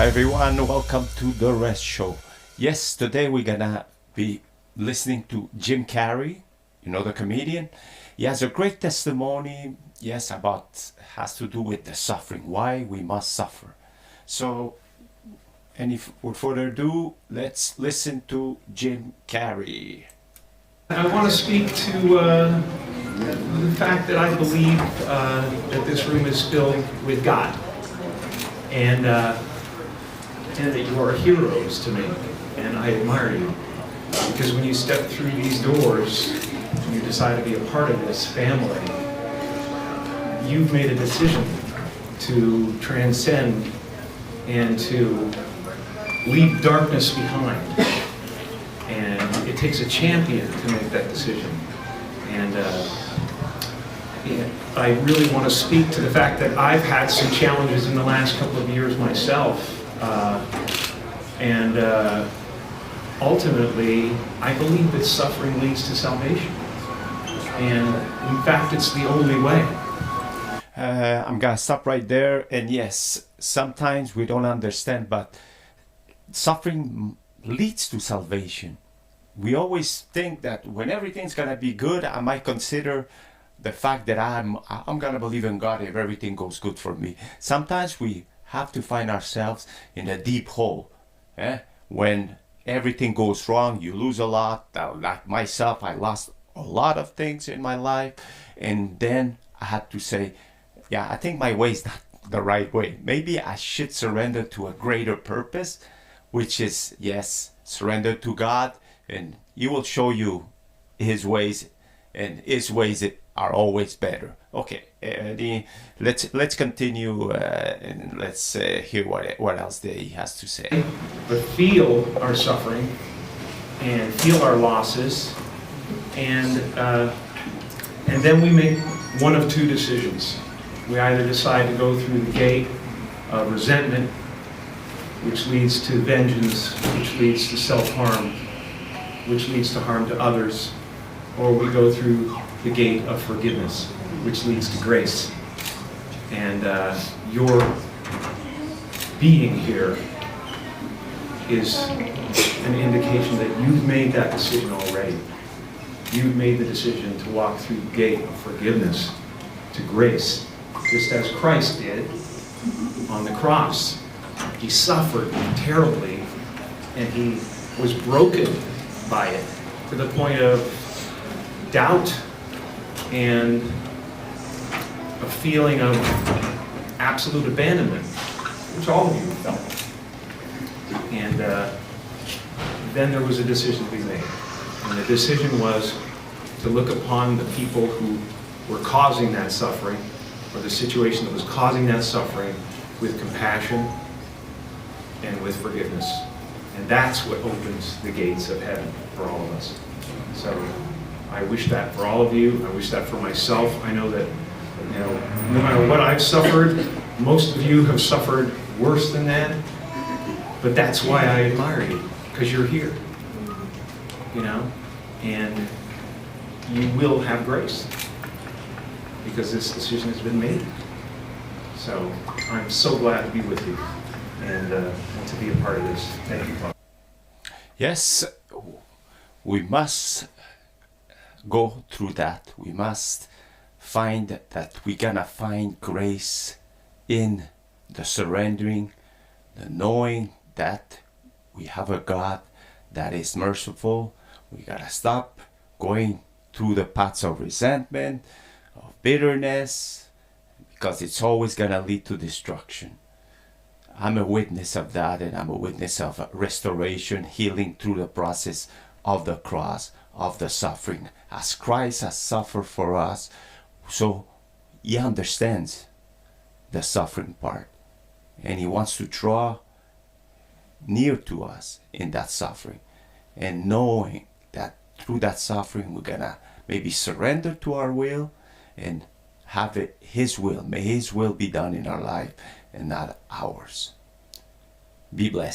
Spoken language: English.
Hi everyone, welcome to the Rest Show. Yes, today we're gonna be listening to Jim Carrey, the comedian. He has a great testimony, yes, about has to do with the suffering, why we must suffer. So, without further ado, let's listen to Jim Carrey. I want to speak to the fact that I believe that this room is filled with God, and that you are heroes to me, and I admire you. Because when you step through these doors, and you decide to be a part of this family, you've made a decision to transcend and to leave darkness behind. And it takes a champion to make that decision. And I really want to speak to the fact that I've had some challenges in the last couple of years myself. Ultimately, I believe that suffering leads to salvation. And in fact, it's the only way. I'm gonna stop right there. And yes, sometimes we don't understand, but suffering leads to salvation. We always think that when everything's gonna be good, I might consider the fact that I'm gonna believe in God if everything goes good for me. Sometimes we have to find ourselves in a deep hole. When everything goes wrong, you lose a lot. Like myself, I lost a lot of things in my life, and then I had to say, yeah, I think my way is not the right way. Maybe I should surrender to a greater purpose, which is, yes, surrender to God, and He will show you His ways, and His ways are always better. Okay, let's continue and let's hear what else he has to say. But feel our suffering and feel our losses, and then we make one of two decisions. We either decide to go through the gate of resentment, which leads to vengeance, which leads to self-harm, which leads to harm to others, or we go through the gate of forgiveness, which leads to grace. And your being here is an indication that you've made that decision already. You've made the decision to walk through the gate of forgiveness to grace, just as Christ did on the cross. He suffered terribly, and He was broken by it to the point of doubt and a feeling of absolute abandonment, which all of you felt. And then there was a decision to be made. And the decision was to look upon the people who were causing that suffering, or the situation that was causing that suffering, with compassion and with forgiveness. And that's what opens the gates of heaven for all of us. So I wish that for all of you. I wish that for myself. I know that, no matter what I've suffered, most of you have suffered worse than that. But that's why I admire you, because you're here, and you will have grace, because this decision has been made. So I'm so glad to be with you and to be a part of this. Thank you, Father. Yes, we must go through that. We must find that we're gonna find grace in the surrendering, the knowing that we have a God that is merciful. We gotta stop going through the paths of resentment, of bitterness, because it's always gonna lead to destruction. I'm a witness of that, and I'm a witness of restoration, healing through the process of the cross, of the suffering. As Christ has suffered for us, so He understands the suffering part, and He wants to draw near to us in that suffering, and knowing that through that suffering we're gonna maybe surrender to our will and have it His will. May His will be done in our life and not ours. Be blessed.